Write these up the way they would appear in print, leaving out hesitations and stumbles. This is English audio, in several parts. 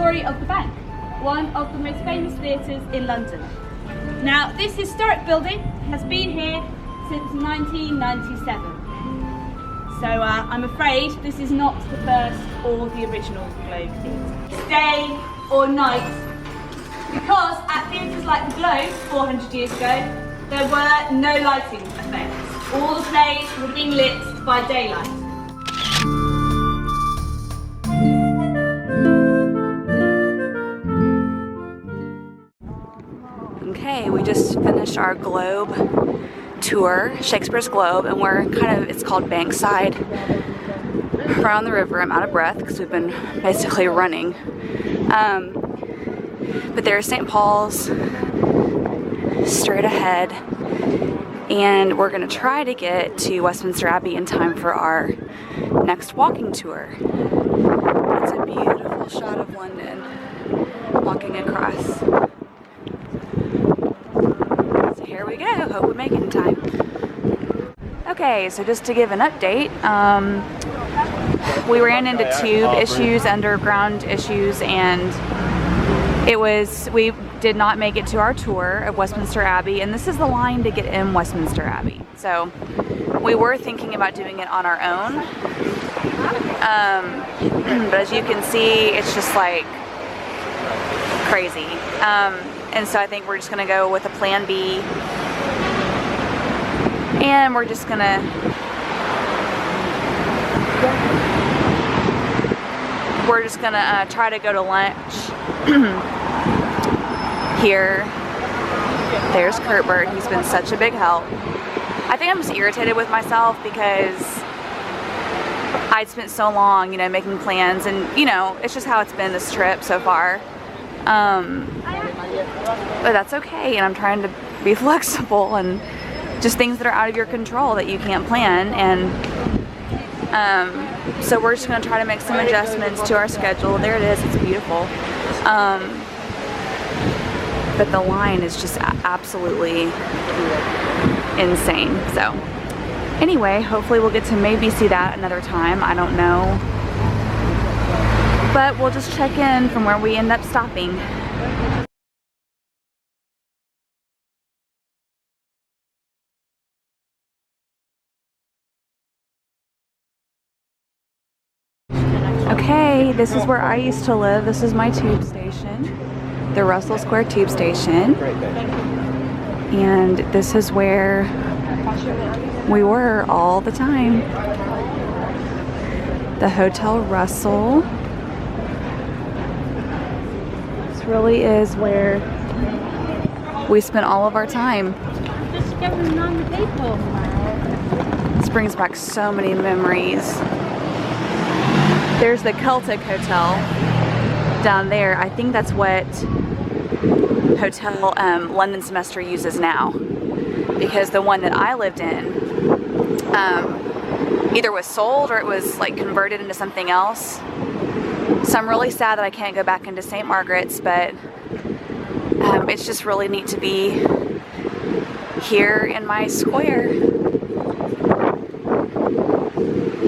story of the Bank, one of the most famous theatres in London. Now, this historic building has been here since 1997. So I'm afraid this is not the first or the original Globe Theatre. Day or night, because at theatres like the Globe 400 years ago, there were no lighting effects. All the plays would have been lit by daylight. Okay, we just finished our Globe tour, Shakespeare's Globe, and we're it's called Bankside. We're on the river. I'm out of breath because we've been basically running. But there's St. Paul's straight ahead, and we're gonna try to get to Westminster Abbey in time for our next walking tour. It's a beautiful shot of London walking across. Here we go, hope we make it in time. Okay, so just to give an update, we ran into tube issues, underground issues, and we did not make it to our tour of Westminster Abbey, and this is the line to get in Westminster Abbey. So we were thinking about doing it on our own, but as you can see, it's just like crazy. And so I think we're just gonna go with a plan B, and we're just gonna try to go to lunch here. There's Kurtbert, he's been such a big help. I think I'm just irritated with myself because I'd spent so long, you know, making plans, and you know, it's just how it's been this trip so far. But that's okay, and I'm trying to be flexible, and just things that are out of your control that you can't plan, and so we're just going to try to make some adjustments to our schedule. There it is, it's beautiful. But the line is just absolutely insane. So anyway, hopefully we'll get to maybe see that another time, I don't know. But we'll just check in from where we end up stopping. Okay, this is where I used to live. This is my tube station, the Russell Square tube station. And this is where we were all the time. The Hotel Russell. This really is where we spent all of our time. This brings back so many memories. There's the Celtic Hotel down there. I think that's what Hotel London Semester uses now, because the one that I lived in either was sold or it was like converted into something else. So I'm really sad that I can't go back into St. Margaret's, but it's just really neat to be here in my square.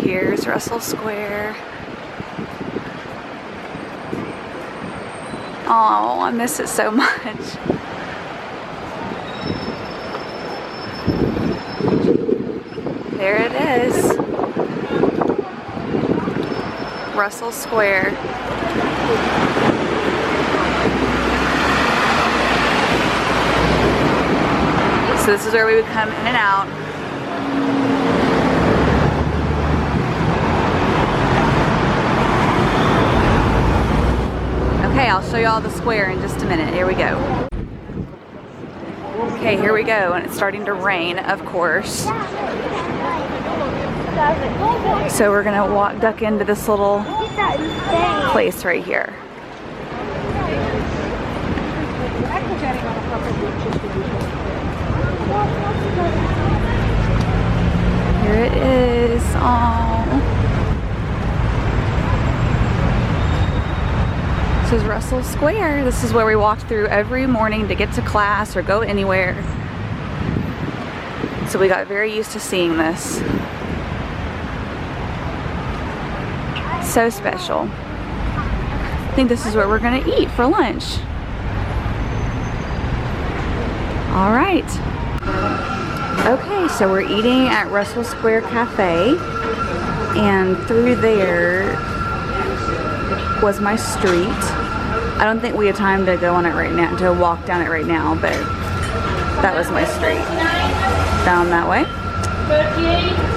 Here's Russell Square. Oh, I miss it so much. There it is. Russell Square. So this is where we would come in and out. Okay, I'll show you all the square in just a minute. Here we go. Okay, here we go, and it's starting to rain, of course. So we're gonna duck into this little place right here. Here it is. Aww. This is Russell Square. This is where we walked through every morning to get to class or go anywhere. So we got very used to seeing this. So special. think this is what we're gonna eat for lunch. All right. Okay, so we're eating at Russell Square Cafe, and through there was my street. I don't think we have time to go on it right now, to walk down it right now, but that was my street. Down that way.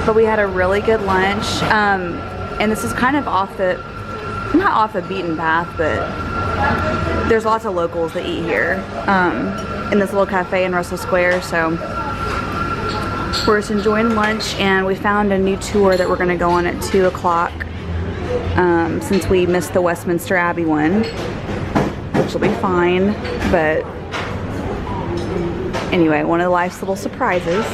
But we had a really good lunch, and this is kind of not off the beaten path, but there's lots of locals that eat here in this little cafe in Russell Square, so we're just enjoying lunch, and we found a new tour that we're going to go on at 2 o'clock since we missed the Westminster Abbey one, which will be fine, but anyway, one of life's little surprises.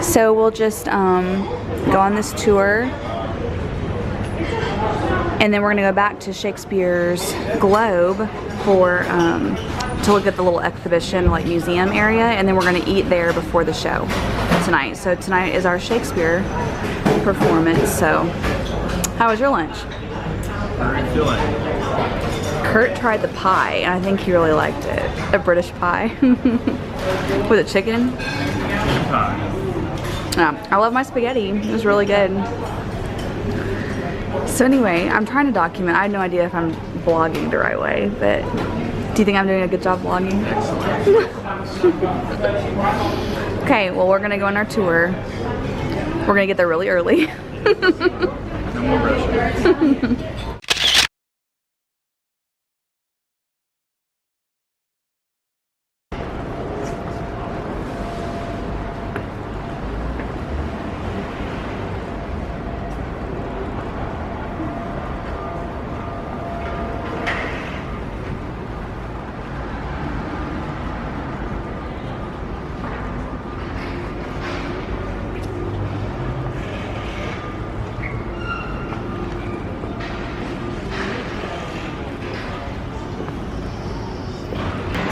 So we'll just go on this tour, and then we're gonna go back to Shakespeare's Globe for to look at the little exhibition, like museum area, and then we're gonna eat there before the show tonight. So tonight is our Shakespeare performance. So how was your lunch? How are you feeling? Kurt tried the pie, and I think he really liked it. A British pie. With a chicken. Yeah, I love my spaghetti. It was really good. So anyway, I'm trying to document. I have no idea if I'm vlogging the right way, but do you think I'm doing a good job vlogging? Okay, well, we're gonna go on our tour. We're gonna get there really early. No more rushing.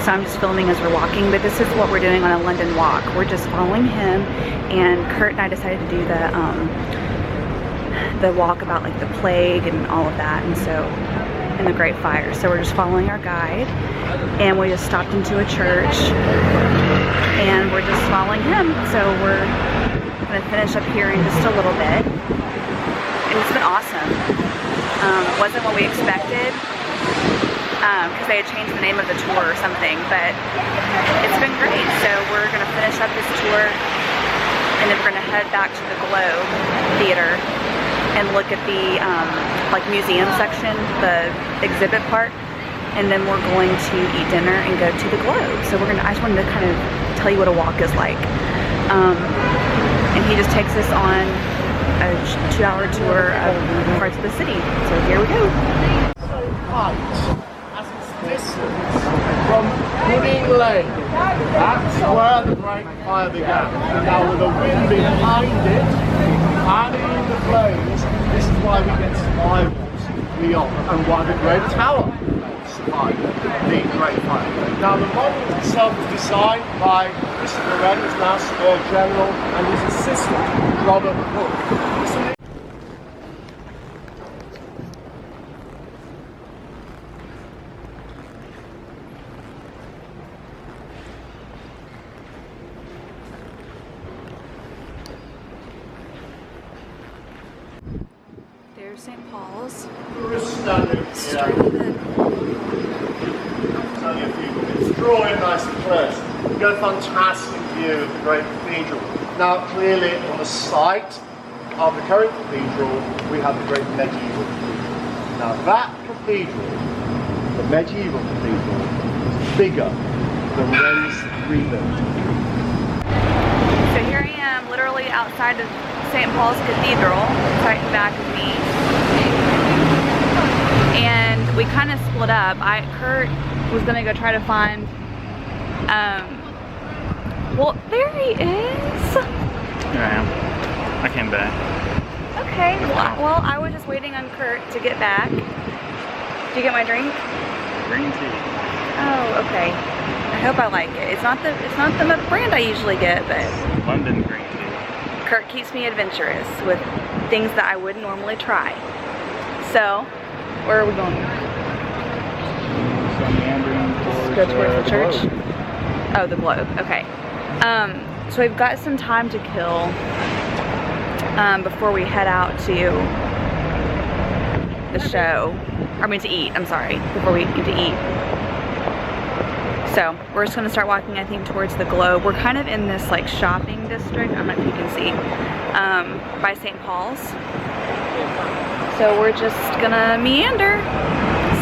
So I'm just filming as we're walking, but this is what we're doing on a London walk. We're just following him, and Kurt and I decided to do the walk about like the plague and all of that, and so, and the Great Fire. So we're just following our guide, and we just stopped into a church, and we're just following him. So we're gonna finish up here in just a little bit. And it's been awesome. It wasn't what we expected, because they had changed the name of the tour or something, but it's been great. So we're gonna finish up this tour, and then we're gonna head back to the Globe Theater and look at the like museum section, the exhibit part, and then we're going to eat dinner and go to the Globe. So I just wanted to kind of tell you what a walk is like. And he just takes us on a 2-hour tour of parts of the city. So here we go. Distance from Pudding Lane. That's where the Great Fire began. Now with the wind behind it, carrying the flames, this is why we get survivals beyond, and why the Great Tower survived the Great Fire. Now the monument itself was designed by Christopher Wren, who's now Surveyor General, and his assistant, Robert Hook. St. Paul's. We're standing here. Tell you a few minutes. Draw in nice and close. We've got a fantastic view of the great cathedral. Now, clearly, on the site of the current cathedral, we have the great medieval cathedral. Now, that cathedral, the medieval cathedral, is bigger than Wren's rebuild. So here I am, literally outside of St. Paul's Cathedral, right in back of me. And we kind of split up. Kurt was gonna go try to find, well, there he is. Here I am. I came back. Okay, well, I was just waiting on Kurt to get back. Did you get my drink? Green tea. Oh, okay. I hope I like it. It's not the brand I usually get, but London green tea. Kurt keeps me adventurous with things that I wouldn't normally try. So, where are we going? go towards the church? Oh, the Globe. Okay. So we've got some time to kill before we head out to the show. I mean to eat, I'm sorry. Before we need to eat. So we're just gonna start walking, I think, towards the Globe. We're kind of in this like shopping district, I don't know if you can see, by St. Paul's. So we're just gonna meander,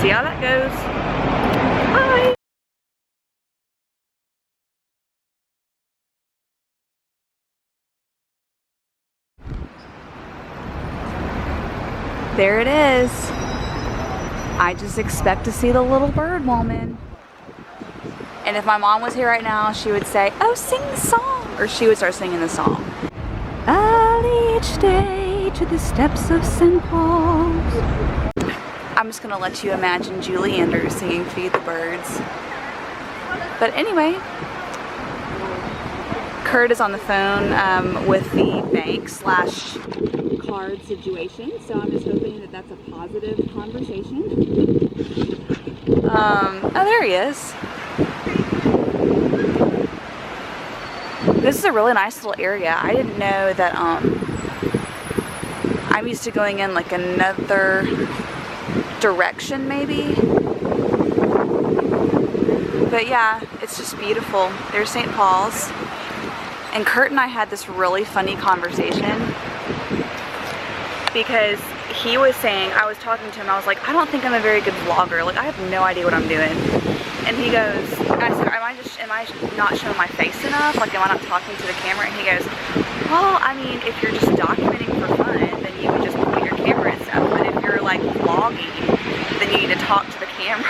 see how that goes. Bye. There it is. I just expect to see the little bird woman. And if my mom was here right now, she would say, oh, sing the song. Or she would start singing the song. I'll each day to the steps of St. Paul's. I'm just gonna let you imagine Julie Andrews singing Feed the Birds. But anyway, Kurt is on the phone with the bank / card situation, so I'm just hoping that that's a positive conversation. Oh, there he is. This is a really nice little area. I didn't know that, I'm used to going in like another direction maybe. But yeah, it's just beautiful. There's St. Paul's. And Kurt and I had this really funny conversation because he was saying, I was talking to him, I was like, I don't think I'm a very good vlogger. Like, I have no idea what I'm doing. And he goes, I said, am I not showing my face enough? Like, am I not talking to the camera? And he goes, well, I mean, if you're just documenting for fun, then you would just point your camera and stuff. But if you're like vlogging, then you need to talk to the camera.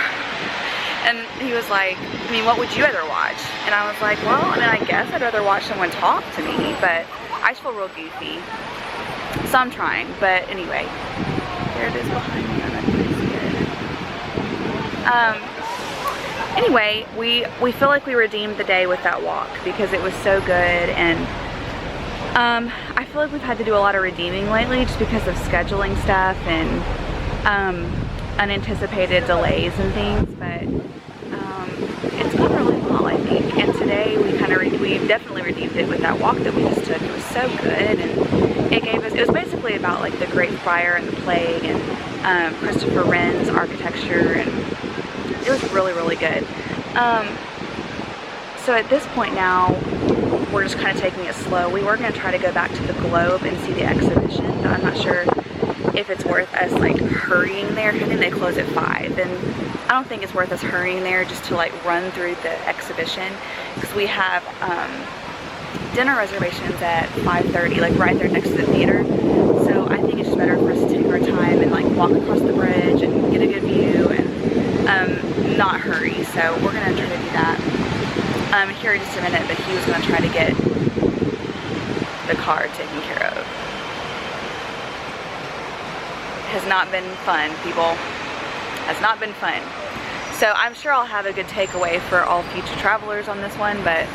And he was like, I mean, what would you rather watch? And I was like, well, I mean, I guess I'd rather watch someone talk to me, but I just feel real goofy. So I'm trying, but anyway, there it is behind me. Anyway, we feel like we redeemed the day with that walk because it was so good, and I feel like we've had to do a lot of redeeming lately just because of scheduling stuff and unanticipated delays and things, but it's gone really well, I think. And today we definitely redeemed it with that walk that we just took. It was so good, and it was basically about like the Great Fire and the Plague and Christopher Wren's architecture, and it was really, really good. So at this point now, we're just kind of taking it slow. We were going to try to go back to the Globe and see the exhibition, but I'm not sure if it's worth us like hurrying there. I think they close at 5, and I don't think it's worth us hurrying there just to like run through the exhibition, because we have dinner reservations at 5:30, like right there next to the theater. So I think it's just better for us to take our time and like walk across the bridge and get a good view and not hurry. So we're gonna try to do that here in just a minute, but he was gonna try to get the car taken care of. Has not been fun, people. Has not been fun. So I'm sure I'll have a good takeaway for all future travelers on this one, but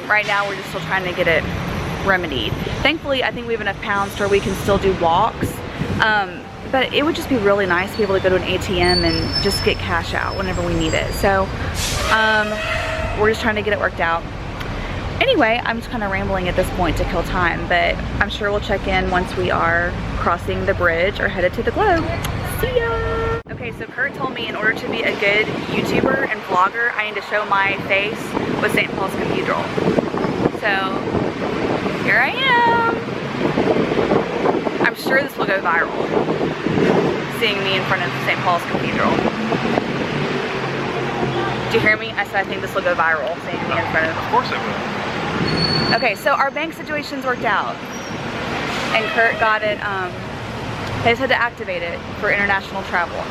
right now we're just still trying to get it remedied. Thankfully, I think we have enough pounds where we can still do walks, but it would just be really nice to be able to go to an ATM and just get cash out whenever we need it. So we're just trying to get it worked out. Anyway, I'm just kind of rambling at this point to kill time, but I'm sure we'll check in once we are crossing the bridge or headed to the Globe. See ya! Okay, so Kurt told me in order to be a good YouTuber and vlogger, I need to show my face with St. Paul's Cathedral. So, here I am! I'm sure this will go viral, seeing me in front of St. Paul's Cathedral. Did you hear me? I said I think this will go viral, seeing me in front of... Of course it will. Okay, so our bank situation's worked out, and Kurt got it, they just had to activate it for international travel.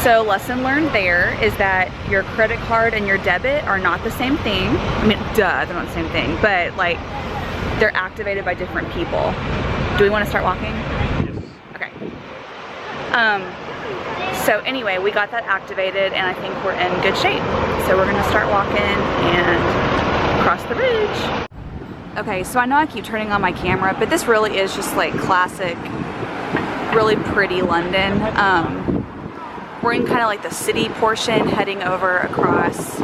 So lesson learned there is that your credit card and your debit are not the same thing. I mean, duh, they're not the same thing, but like, they're activated by different people. Do we want to start walking? Yes. Okay. So anyway, we got that activated, and I think we're in good shape. So we're gonna start walking and cross the bridge. Okay, so I know I keep turning on my camera, but this really is just like classic, really pretty London. We're in kind of like the city portion, heading over across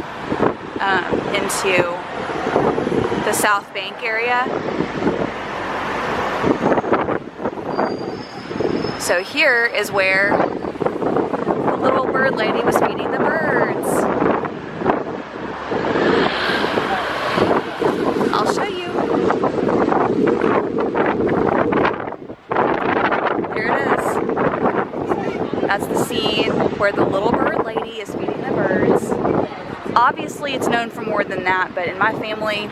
into the South Bank area. So here is where the little bird lady was feeding the birds. I'll show you. Here it is. That's the scene where the little bird lady is feeding the birds. Obviously it's known for more than that, but in my family,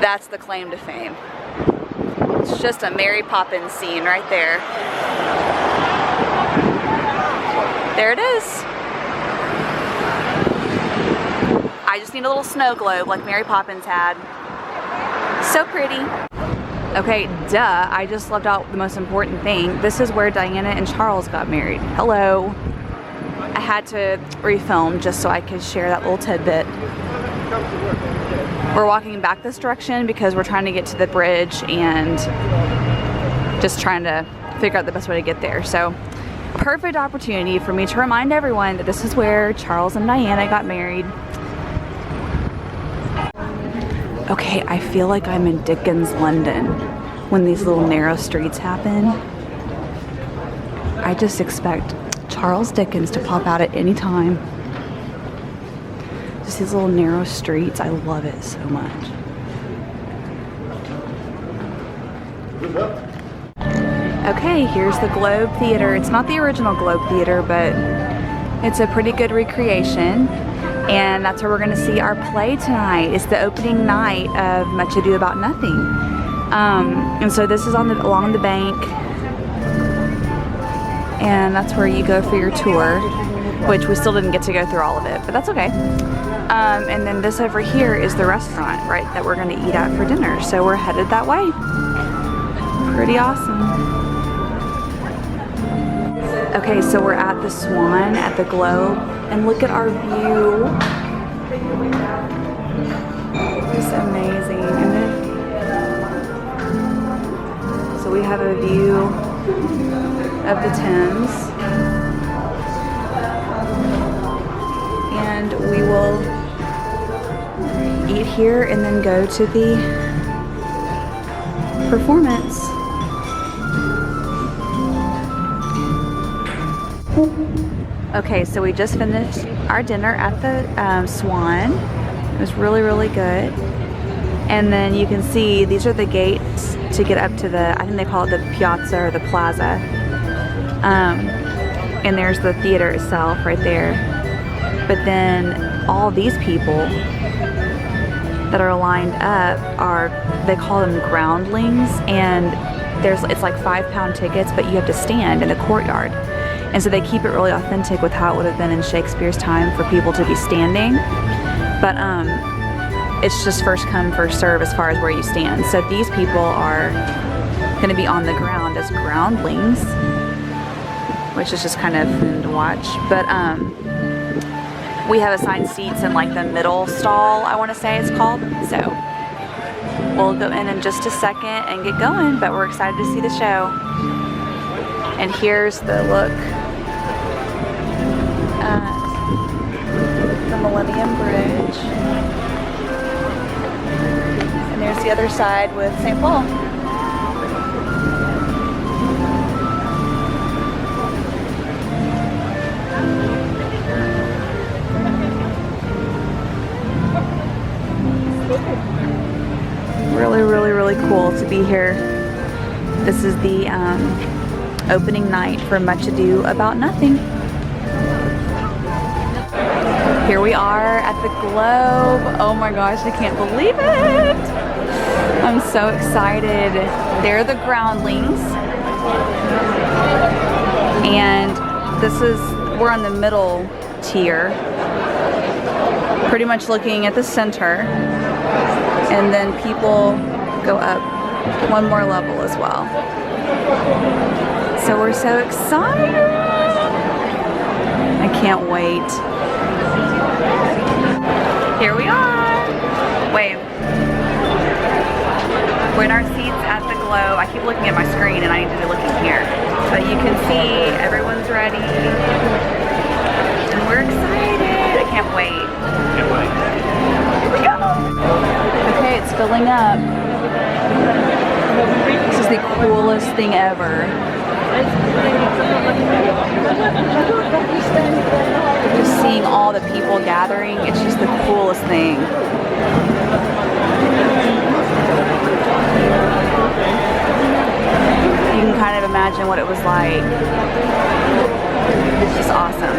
that's the claim to fame. It's just a Mary Poppins scene right there. There it is. I just need a little snow globe like Mary Poppins had. So pretty. Okay, duh, I just left out the most important thing. This is where Diana and Charles got married. Hello. I had to refilm just so I could share that little tidbit. We're walking back this direction because we're trying to get to the bridge and just trying to figure out the best way to get there. So, perfect opportunity for me to remind everyone that this is where Charles and Diana got married. Okay, I feel like I'm in Dickens, London when these little narrow streets happen. I just expect Charles Dickens to pop out at any time. Just these little narrow streets, I love it so much. Okay, here's the Globe Theater. It's not the original Globe Theater, but it's a pretty good recreation. And that's where we're gonna see our play tonight. It's the opening night of Much Ado About Nothing. And so this is along the bank. And that's where you go for your tour, which we still didn't get to go through all of it, but that's okay. And then this over here is the restaurant, right, that we're gonna eat at for dinner. So we're headed that way. Pretty awesome. Okay, so we're at the Swan at the Globe, and look at our view. It's amazing, isn't it? So we have a view of the Thames, and we will eat here and then go to the performance. Okay, so we just finished our dinner at the Swan. It was really, really good. And then you can see these are the gates to get up to the, I think they call it the piazza or the plaza. And there's the theater itself right there. But then all these people that are lined up are, they call them groundlings, and it's like £5 tickets, but you have to stand in the courtyard. And so they keep it really authentic with how it would have been in Shakespeare's time for people to be standing. But it's just first come, first serve as far as where you stand. So these people are gonna be on the ground as groundlings, which is just kind of fun to watch. But we have assigned seats in like the middle stall, I wanna say it's called. So we'll go in just a second and get going, but we're excited to see the show. And here's the look at the Millennium Bridge. And there's the other side with St. Paul. Really, really, really cool to be here. This is the opening night for Much Ado About Nothing. Here we are at the Globe. Oh my gosh, I can't believe it. I'm so excited. They're the groundlings. And we're on the middle tier, pretty much looking at the center. And then people go up one more level as well. So we're so excited. I can't wait. Here we are. Wave. We're in our seats at the Globe. I keep looking at my screen and I need to be looking here. But you can see everyone's ready. We're excited. I can't wait. Can't wait. Here we go. Okay, it's filling up. This is the coolest thing ever. Just seeing all the people gathering, it's just the coolest thing. You can kind of imagine what it was like. It's just awesome.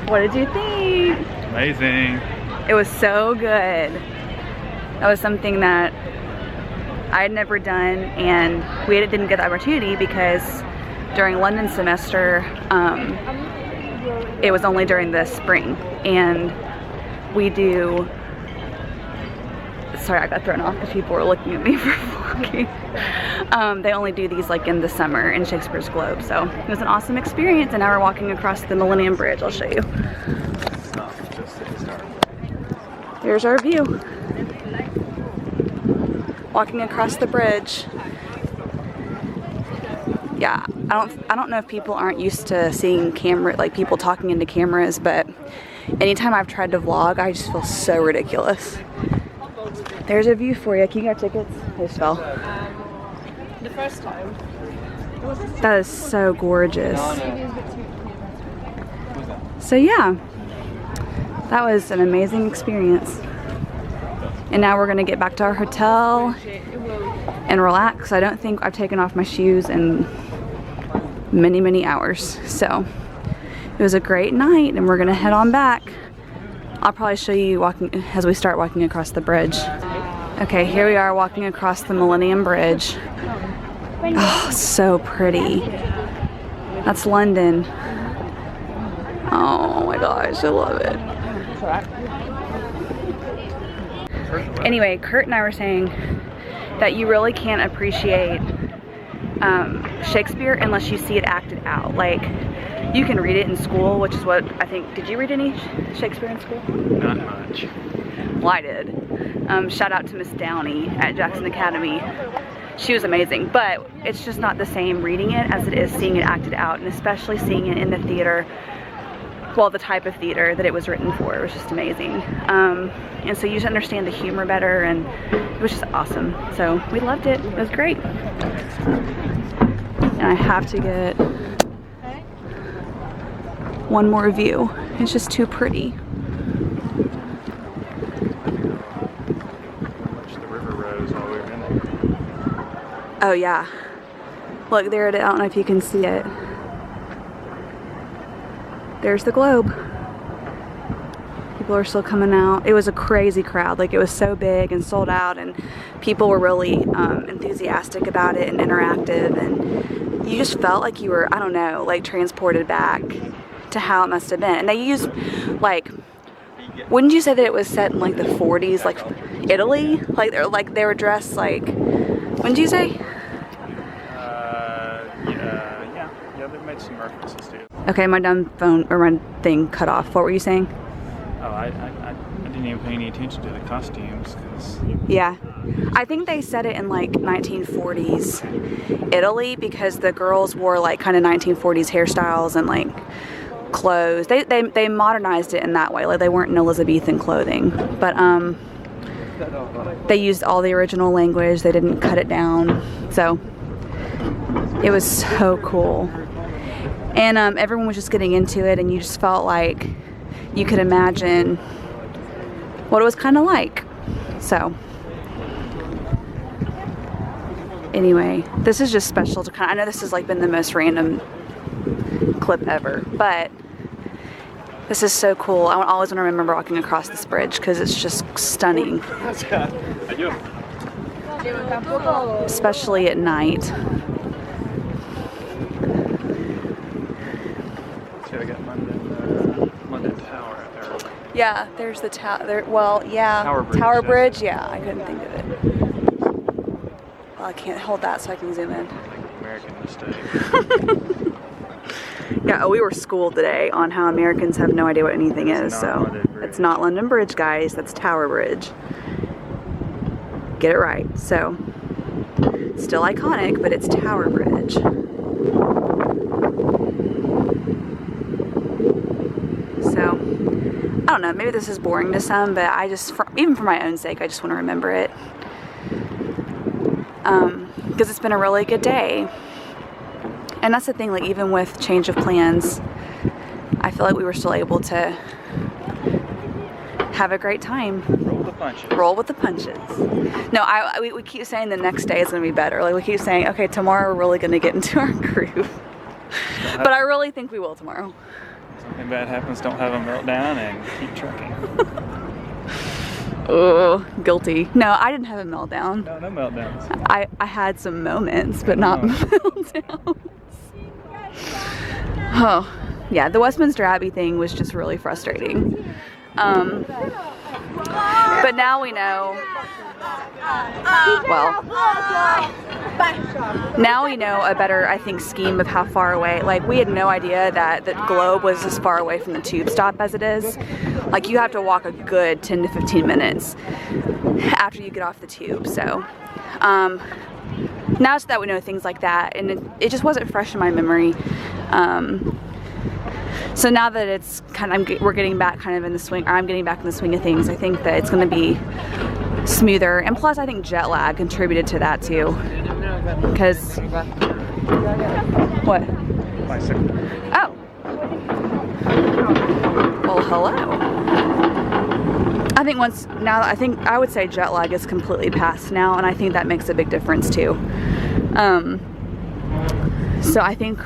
What did you think? Amazing. It was so good. That was something that I had never done, and we didn't get the opportunity because during London semester, it was only during the spring, and we do. Sorry, I got thrown off because people were looking at me for vlogging. They only do these like in the summer in Shakespeare's Globe, so it was an awesome experience. And now we're walking across the Millennium Bridge. I'll show you. There's our view. Walking across the bridge. Yeah, I don't know if people aren't used to seeing people talking into cameras, but anytime I've tried to vlog, I just feel so ridiculous. There's a view for you. Can you get tickets? They just fell. The first time. That is so gorgeous. So yeah, that was an amazing experience. And now we're gonna get back to our hotel and relax. I don't think I've taken off my shoes in many, many hours. So it was a great night, and we're gonna head on back. I'll probably show you walking as we start walking across the bridge. Okay, here we are walking across the Millennium Bridge. Oh, so pretty. That's London. Oh my gosh, I love it. Anyway, Kurt and I were saying that you really can't appreciate Shakespeare unless you see it acted out. Like, you can read it in school, which is what I think. Did you read any Shakespeare in school? Not much. Well, I did. Shout out to Miss Downey at Jackson Academy. She was amazing, but it's just not the same reading it as it is seeing it acted out, and especially seeing it in the theater. Well, the type of theater that it was written for. It was just amazing. And so you just understand the humor better, and it was just awesome. So we loved it. It was great. And I have to get one more view. It's just too pretty. Watch the river rose while we were in it. Oh yeah. Look, there it is. I don't know if you can see it. There's the Globe. People are still coming out. It was a crazy crowd. Like, it was so big and sold out, and people were really enthusiastic about it and interactive, and you just felt like you were, I don't know, like transported back to how it must have been. And they used, like, wouldn't you say that it was set in like the 40s, like Italy? Like they were dressed like, wouldn't you say? Yeah, they made some references to it. Okay, my dumb phone or my thing cut off. What were you saying? Oh, I didn't even pay any attention to the costumes, because Yeah, I think they set it in like 1940s Italy, because the girls wore like kind of 1940s hairstyles and like clothes. They modernized it in that way. Like, they weren't in Elizabethan clothing, but they used all the original language. They didn't cut it down, so it was so cool. And everyone was just getting into it, and you just felt like you could imagine what it was kind of like. So anyway, this is just special to kind of, I know this has like been the most random clip ever, but this is so cool. I always want to remember walking across this bridge because it's just stunning, especially at night. see, I got London Tower out there. Yeah, there's the tower. Well, yeah, Tower Bridge. Yeah, I couldn't think of it. Well, I can't hold that so I can zoom in. American mistake. Yeah, we were schooled today on how Americans have no idea what anything is, not so London Bridge. it's not London Bridge, guys, that's Tower Bridge. Get it right. So, still iconic, but it's Tower Bridge. don't know, maybe this is boring to some, but I just, even for my own sake, I just want to remember it. Because it's been a really good day. And that's the thing, like even with change of plans, I feel like we were still able to have a great time. Roll with the punches. Roll with the punches. No, we keep saying the next day is going to be better. Like we keep saying, okay, tomorrow we're really going to get into our groove. But I really think we will tomorrow. Something bad happens, don't have a meltdown and keep trucking. Oh, guilty. No, I didn't have a meltdown. No, no meltdowns. I had some moments, but not meltdowns. Oh, yeah, the Westminster Abbey thing was just really frustrating. But now we know, well, now we know a better, I think, scheme of how far away, like we had no idea that the Globe was as far away from the tube stop as it is. Like you have to walk a good 10 to 15 minutes after you get off the tube, so now that we know things like that, and it just wasn't fresh in my memory. So now that it's kind of, we're getting back kind of in the swing, or I'm getting back in the swing of things, I think that it's going to be smoother. And plus I think jet lag contributed to that too. Because, what? Bicycle. Oh. Well, hello. I think I would say jet lag is completely past now, and I think that makes a big difference too. So I think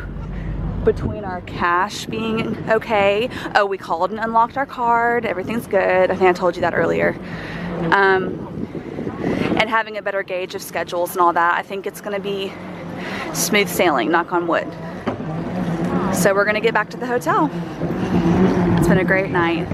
between our cash being okay, oh, we called and unlocked our card, everything's good, I think I told you that earlier, and having a better gauge of schedules and all that, I think it's going to be smooth sailing, knock on wood. So we're going to get back to the hotel. It's been a great night.